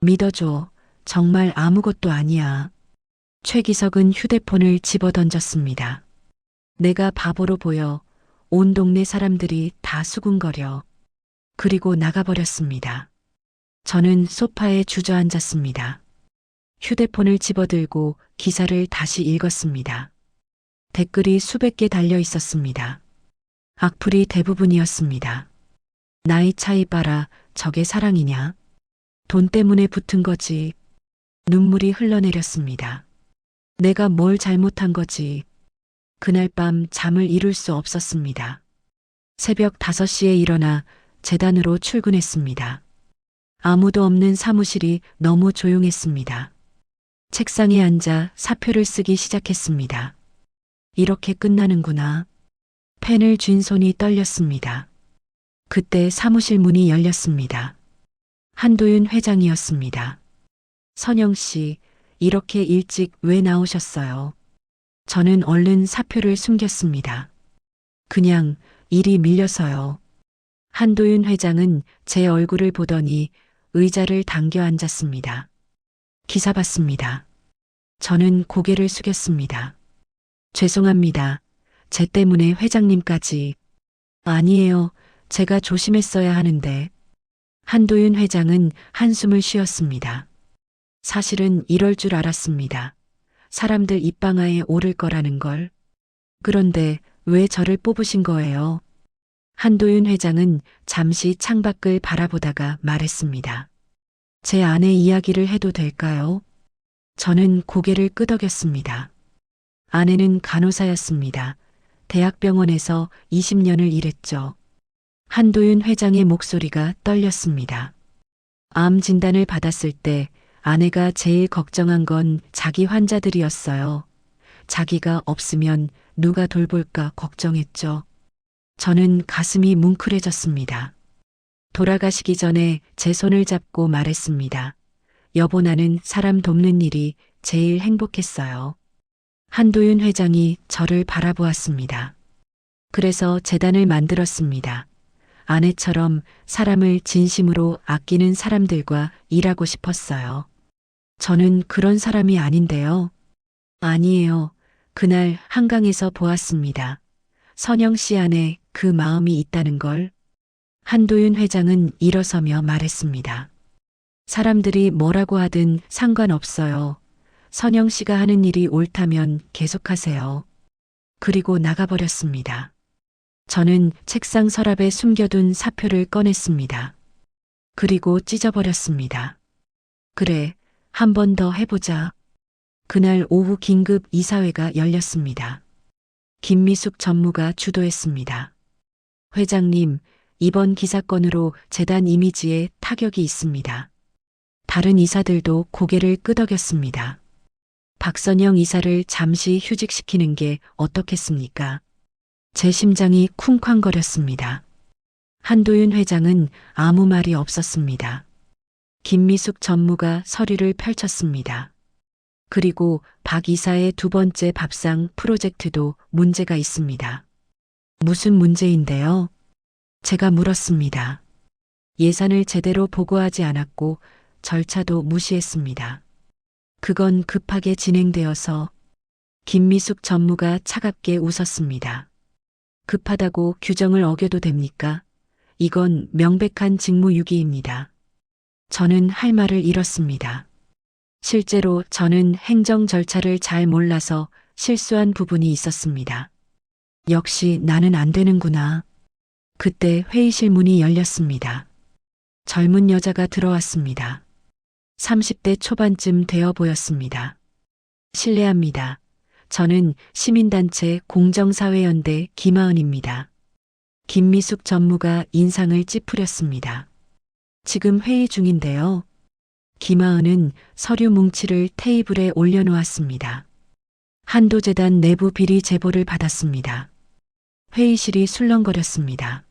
믿어줘. 정말 아무것도 아니야. 최기석은 휴대폰을 집어던졌습니다. 내가 바보로 보여. 온 동네 사람들이 다 수군거려. 그리고 나가버렸습니다. 저는 소파에 주저앉았습니다. 휴대폰을 집어들고 기사를 다시 읽었습니다. 댓글이 수백 개 달려 있었습니다. 악플이 대부분이었습니다. 나이 차이 봐라. 저게 사랑이냐? 돈 때문에 붙은 거지. 눈물이 흘러내렸습니다. 내가 뭘 잘못한 거지. 그날 밤 잠을 이룰 수 없었습니다. 새벽 5시에 일어나 재단으로 출근했습니다. 아무도 없는 사무실이 너무 조용했습니다. 책상에 앉아 사표를 쓰기 시작했습니다. 이렇게 끝나는구나. 펜을 쥔 손이 떨렸습니다. 그때 사무실 문이 열렸습니다. 한도윤 회장이었습니다. 선영 씨, 이렇게 일찍 왜 나오셨어요? 저는 얼른 사표를 숨겼습니다. 그냥 일이 밀려서요. 한도윤 회장은 제 얼굴을 보더니 의자를 당겨 앉았습니다. 기사 봤습니다. 저는 고개를 숙였습니다. 죄송합니다. 제 때문에 회장님까지. 아니에요. 제가 조심했어야 하는데. 한도윤 회장은 한숨을 쉬었습니다. 사실은 이럴 줄 알았습니다. 사람들 입방아에 오를 거라는 걸. 그런데 왜 저를 뽑으신 거예요? 한도윤 회장은 잠시 창밖을 바라보다가 말했습니다. 제 아내 이야기를 해도 될까요? 저는 고개를 끄덕였습니다. 아내는 간호사였습니다. 대학병원에서 20년을 일했죠. 한도윤 회장의 목소리가 떨렸습니다. 암 진단을 받았을 때 아내가 제일 걱정한 건 자기 환자들이었어요. 자기가 없으면 누가 돌볼까 걱정했죠. 저는 가슴이 뭉클해졌습니다. 돌아가시기 전에 제 손을 잡고 말했습니다. 여보, 나는 사람 돕는 일이 제일 행복했어요. 한도윤 회장이 저를 바라보았습니다. 그래서 재단을 만들었습니다. 아내처럼 사람을 진심으로 아끼는 사람들과 일하고 싶었어요. 저는 그런 사람이 아닌데요. 아니에요. 그날 한강에서 보았습니다. 선영 씨 안에 그 마음이 있다는 걸. 한도윤 회장은 일어서며 말했습니다. 사람들이 뭐라고 하든 상관없어요. 선영 씨가 하는 일이 옳다면 계속하세요. 그리고 나가버렸습니다. 저는 책상 서랍에 숨겨둔 사표를 꺼냈습니다. 그리고 찢어버렸습니다. 그래, 한 번 더 해보자. 그날 오후 긴급 이사회가 열렸습니다. 김미숙 전무가 주도했습니다. 회장님, 이번 기사건으로 재단 이미지에 타격이 있습니다. 다른 이사들도 고개를 끄덕였습니다. 박선영 이사를 잠시 휴직시키는 게 어떻겠습니까? 제 심장이 쿵쾅거렸습니다. 한도윤 회장은 아무 말이 없었습니다. 김미숙 전무가 서류를 펼쳤습니다. 그리고 박 이사의 2번째 밥상 프로젝트도 문제가 있습니다. 무슨 문제인데요? 제가 물었습니다. 예산을 제대로 보고하지 않았고 절차도 무시했습니다. 그건 급하게 진행되어서. 김미숙 전무가 차갑게 웃었습니다. 급하다고 규정을 어겨도 됩니까? 이건 명백한 직무유기입니다. 저는 할 말을 잃었습니다. 실제로 저는 행정 절차를 잘 몰라서 실수한 부분이 있었습니다. 역시 나는 안 되는구나. 그때 회의실 문이 열렸습니다. 젊은 여자가 들어왔습니다. 30대 초반쯤 되어 보였습니다. 실례합니다. 저는 시민단체 공정사회연대 김하은입니다. 김미숙 전무가 인상을 찌푸렸습니다. 지금 회의 중인데요. 김하은은 서류 뭉치를 테이블에 올려놓았습니다. 한도재단 내부 비리 제보를 받았습니다. 회의실이 술렁거렸습니다.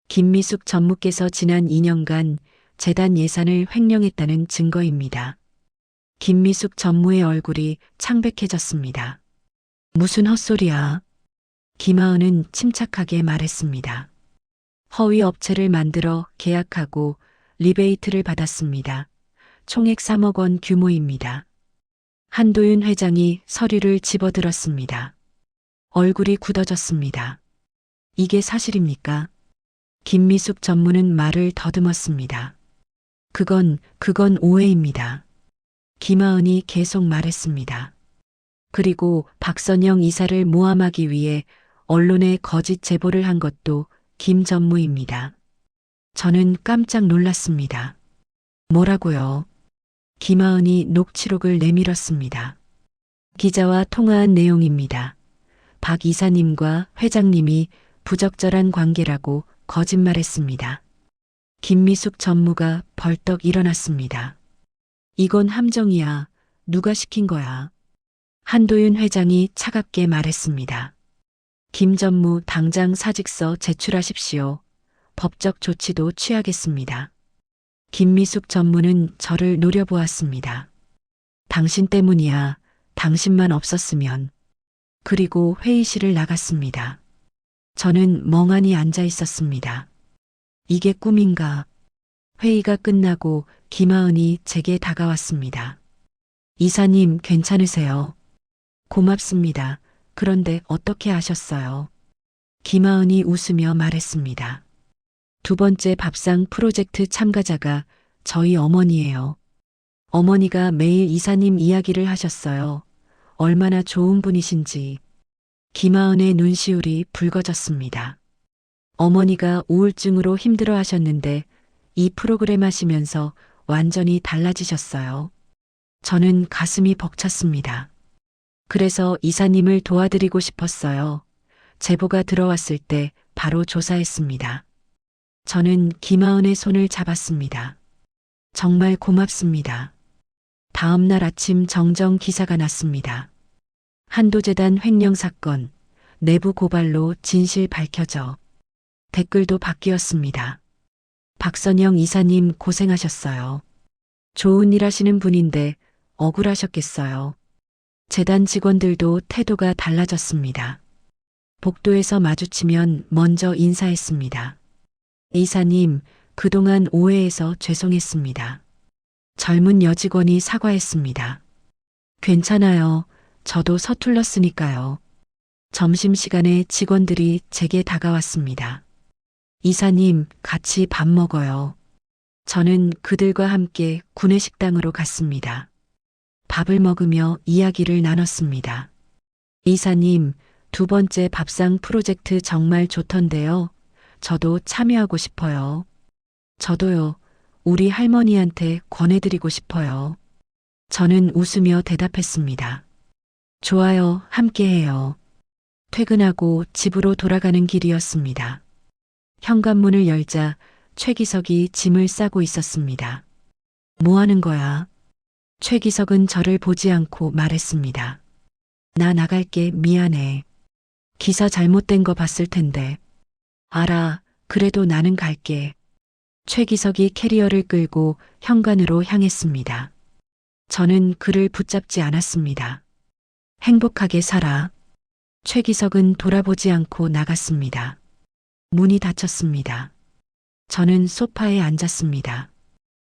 김미숙 전무께서 지난 2년간 재단 예산을 횡령했다는 증거입니다. 김미숙 전무의 얼굴이 창백해졌습니다. 무슨 헛소리야. 김하은은 침착하게 말했습니다. 허위 업체를 만들어 계약하고 리베이트를 받았습니다. 총액 3억 원 규모입니다. 한도윤 회장이 서류를 집어들었습니다. 얼굴이 굳어졌습니다. 이게 사실입니까? 김미숙 전무는 말을 더듬었습니다. 그건 오해입니다. 김하은이 계속 말했습니다. 그리고 박선영 이사를 모함하기 위해 언론에 거짓 제보를 한 것도 김 전무입니다. 저는 깜짝 놀랐습니다. 뭐라고요? 김하은이 녹취록을 내밀었습니다. 기자와 통화한 내용입니다. 박 이사님과 회장님이 부적절한 관계라고 거짓말했습니다. 김미숙 전무가 벌떡 일어났습니다. 이건 함정이야. 누가 시킨 거야? 한도윤 회장이 차갑게 말했습니다. 김 전무 당장 사직서 제출하십시오. 법적 조치도 취하겠습니다. 김미숙 전무는 저를 노려보았습니다. 당신 때문이야. 당신만 없었으면. 그리고 회의실을 나갔습니다. 저는 멍하니 앉아 있었습니다. 이게 꿈인가? 회의가 끝나고 김하은이 제게 다가왔습니다. 이사님 괜찮으세요? 고맙습니다. 그런데 어떻게 아셨어요? 김하은이 웃으며 말했습니다. 두 번째 밥상 프로젝트 참가자가 저희 어머니예요. 어머니가 매일 이사님 이야기를 하셨어요. 얼마나 좋은 분이신지. 김하은의 눈시울이 붉어졌습니다. 어머니가 우울증으로 힘들어 하셨는데 이 프로그램 하시면서 완전히 달라지셨어요. 저는 가슴이 벅찼습니다. 그래서 이사님을 도와드리고 싶었어요. 제보가 들어왔을 때 바로 조사했습니다. 저는 김하은의 손을 잡았습니다. 정말 고맙습니다. 다음 날 아침 정정 기사가 났습니다. 한도재단 횡령 사건, 내부 고발로 진실 밝혀져. 댓글도 바뀌었습니다. 박선영 이사님 고생하셨어요. 좋은 일 하시는 분인데 억울하셨겠어요. 재단 직원들도 태도가 달라졌습니다. 복도에서 마주치면 먼저 인사했습니다. 이사님, 그동안 오해해서 죄송했습니다. 젊은 여직원이 사과했습니다. 괜찮아요. 저도 서툴렀으니까요. 점심시간에 직원들이 제게 다가왔습니다. 이사님, 같이 밥 먹어요. 저는 그들과 함께 구내식당으로 갔습니다. 밥을 먹으며 이야기를 나눴습니다. 이사님, 두 번째 밥상 프로젝트 정말 좋던데요. 저도 참여하고 싶어요. 저도요. 우리 할머니한테 권해드리고 싶어요. 저는 웃으며 대답했습니다. 좋아요, 함께해요. 퇴근하고 집으로 돌아가는 길이었습니다. 현관문을 열자 최기석이 짐을 싸고 있었습니다. 뭐 하는 거야? 최기석은 저를 보지 않고 말했습니다. 나 나갈게, 미안해. 기사 잘못된 거 봤을 텐데. 알아, 그래도 나는 갈게. 최기석이 캐리어를 끌고 현관으로 향했습니다. 저는 그를 붙잡지 않았습니다. 행복하게 살아. 최기석은 돌아보지 않고 나갔습니다. 문이 닫혔습니다. 저는 소파에 앉았습니다.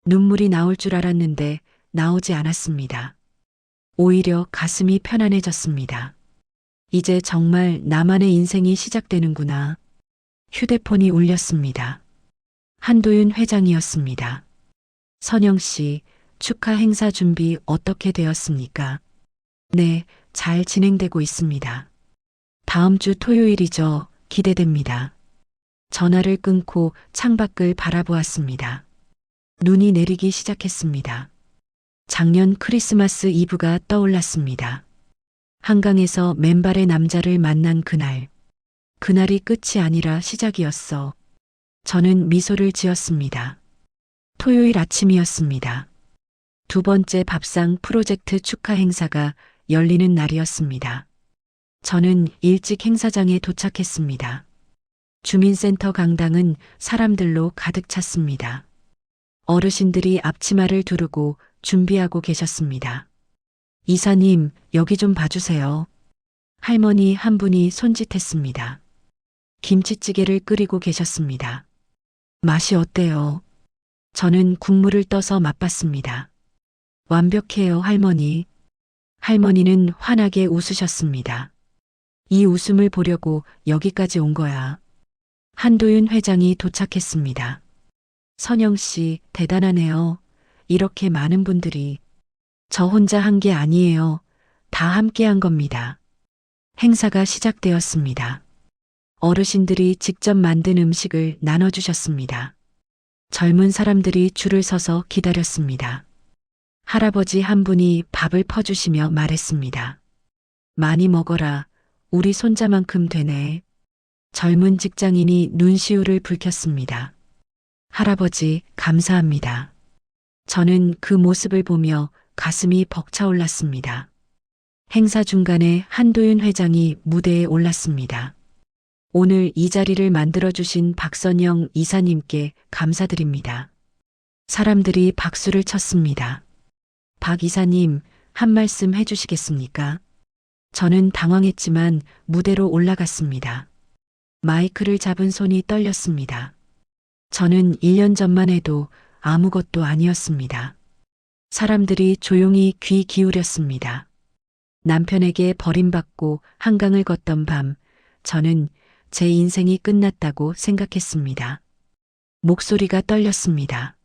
눈물이 나올 줄 알았는데 나오지 않았습니다. 오히려 가슴이 편안해졌습니다. 이제 정말 나만의 인생이 시작되는구나. 휴대폰이 울렸습니다. 한도윤 회장이었습니다. 선영 씨, 축하 행사 준비 어떻게 되었습니까? 네, 잘 진행되고 있습니다. 다음 주 토요일이죠. 기대됩니다. 전화를 끊고 창밖을 바라보았습니다. 눈이 내리기 시작했습니다. 작년 크리스마스 이브가 떠올랐습니다. 한강에서 맨발의 남자를 만난 그날. 그날이 끝이 아니라 시작이었어. 저는 미소를 지었습니다. 토요일 아침이었습니다. 두 번째 밥상 프로젝트 축하 행사가 열리는 날이었습니다. 저는 일찍 행사장에 도착했습니다. 주민센터 강당은 사람들로 가득 찼습니다. 어르신들이 앞치마를 두르고 준비하고 계셨습니다. 이사님, 여기 좀 봐주세요. 할머니 한 분이 손짓했습니다. 김치찌개를 끓이고 계셨습니다. 맛이 어때요? 저는 국물을 떠서 맛봤습니다. 완벽해요, 할머니. 할머니는 환하게 웃으셨습니다. 이 웃음을 보려고 여기까지 온 거야. 한도윤 회장이 도착했습니다. 선영 씨, 대단하네요. 이렇게 많은 분들이. 저 혼자 한 게 아니에요. 다 함께 한 겁니다. 행사가 시작되었습니다. 어르신들이 직접 만든 음식을 나눠주셨습니다. 젊은 사람들이 줄을 서서 기다렸습니다. 할아버지 한 분이 밥을 퍼주시며 말했습니다. 많이 먹어라. 우리 손자만큼 되네. 젊은 직장인이 눈시울을 붉혔습니다. 할아버지, 감사합니다. 저는 그 모습을 보며 가슴이 벅차올랐습니다. 행사 중간에 한도윤 회장이 무대에 올랐습니다. 오늘 이 자리를 만들어주신 박선영 이사님께 감사드립니다. 사람들이 박수를 쳤습니다. 박 이사님, 한 말씀 해주시겠습니까? 저는 당황했지만 무대로 올라갔습니다. 마이크를 잡은 손이 떨렸습니다. 저는 1년 전만 해도 아무것도 아니었습니다. 사람들이 조용히 귀 기울였습니다. 남편에게 버림받고 한강을 걷던 밤, 저는 제 인생이 끝났다고 생각했습니다. 목소리가 떨렸습니다.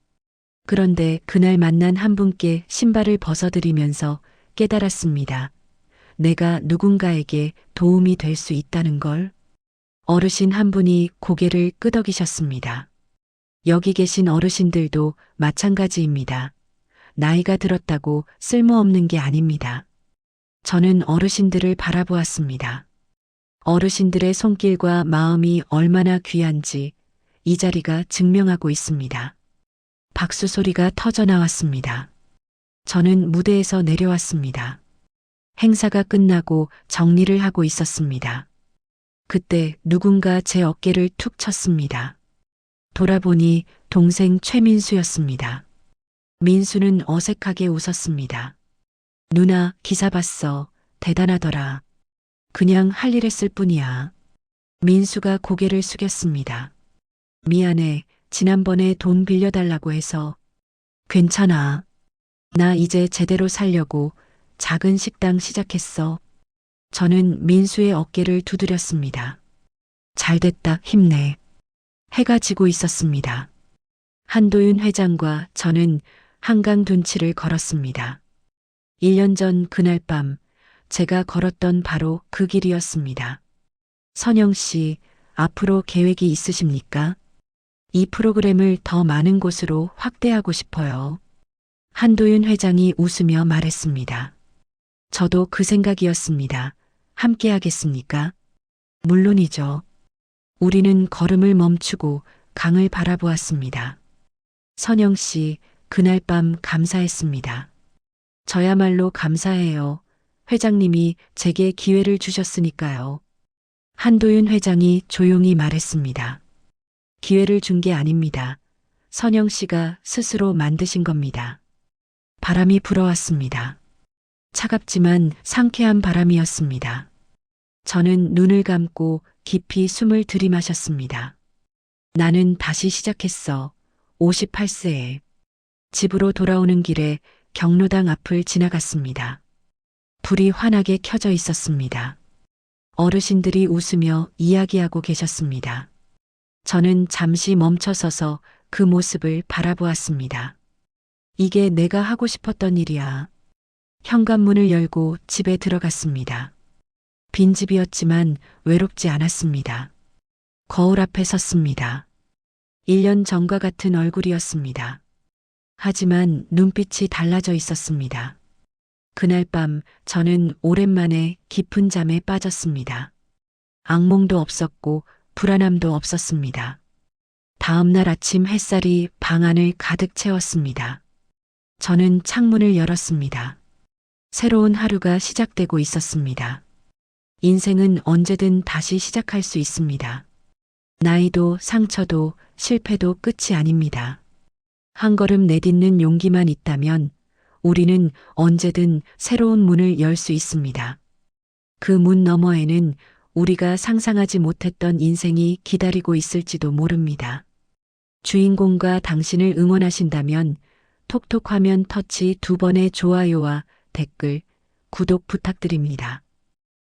그런데 그날 만난 한 분께 신발을 벗어드리면서 깨달았습니다. 내가 누군가에게 도움이 될 수 있다는 걸. 어르신 한 분이 고개를 끄덕이셨습니다. 여기 계신 어르신들도 마찬가지입니다. 나이가 들었다고 쓸모없는 게 아닙니다. 저는 어르신들을 바라보았습니다. 어르신들의 손길과 마음이 얼마나 귀한지 이 자리가 증명하고 있습니다. 박수 소리가 터져 나왔습니다. 저는 무대에서 내려왔습니다. 행사가 끝나고 정리를 하고 있었습니다. 그때 누군가 제 어깨를 툭 쳤습니다. 돌아보니 동생 최민수였습니다. 민수는 어색하게 웃었습니다. 누나, 기사 봤어. 대단하더라. 그냥 할 일 했을 뿐이야. 민수가 고개를 숙였습니다. 미안해. 지난번에 돈 빌려달라고 해서. 괜찮아. 나 이제 제대로 살려고 작은 식당 시작했어. 저는 민수의 어깨를 두드렸습니다. 잘됐다, 힘내. 해가 지고 있었습니다. 한도윤 회장과 저는 한강 둔치를 걸었습니다. 1년 전 그날 밤 제가 걸었던 바로 그 길이었습니다. 선영 씨, 앞으로 계획이 있으십니까? 이 프로그램을 더 많은 곳으로 확대하고 싶어요. 한도윤 회장이 웃으며 말했습니다. 저도 그 생각이었습니다. 함께 하겠습니까? 물론이죠. 우리는 걸음을 멈추고 강을 바라보았습니다. 선영 씨, 그날 밤 감사했습니다. 저야말로 감사해요. 회장님이 제게 기회를 주셨으니까요. 한도윤 회장이 조용히 말했습니다. 기회를 준 게 아닙니다. 선영 씨가 스스로 만드신 겁니다. 바람이 불어왔습니다. 차갑지만 상쾌한 바람이었습니다. 저는 눈을 감고 깊이 숨을 들이마셨습니다. 나는 다시 시작했어. 58세에. 집으로 돌아오는 길에 경로당 앞을 지나갔습니다. 불이 환하게 켜져 있었습니다. 어르신들이 웃으며 이야기하고 계셨습니다. 저는 잠시 멈춰서서 그 모습을 바라보았습니다. 이게 내가 하고 싶었던 일이야. 현관문을 열고 집에 들어갔습니다. 빈집이었지만 외롭지 않았습니다. 거울 앞에 섰습니다. 1년 전과 같은 얼굴이었습니다. 하지만 눈빛이 달라져 있었습니다. 그날 밤 저는 오랜만에 깊은 잠에 빠졌습니다. 악몽도 없었고 불안함도 없었습니다. 다음 날 아침 햇살이 방 안을 가득 채웠습니다. 저는 창문을 열었습니다. 새로운 하루가 시작되고 있었습니다. 인생은 언제든 다시 시작할 수 있습니다. 나이도 상처도 실패도 끝이 아닙니다. 한 걸음 내딛는 용기만 있다면 우리는 언제든 새로운 문을 열 수 있습니다. 그 문 너머에는 우리가 상상하지 못했던 인생이 기다리고 있을지도 모릅니다. 주인공과 당신을 응원하신다면 톡톡 화면 터치 2번의 좋아요와 댓글, 구독 부탁드립니다.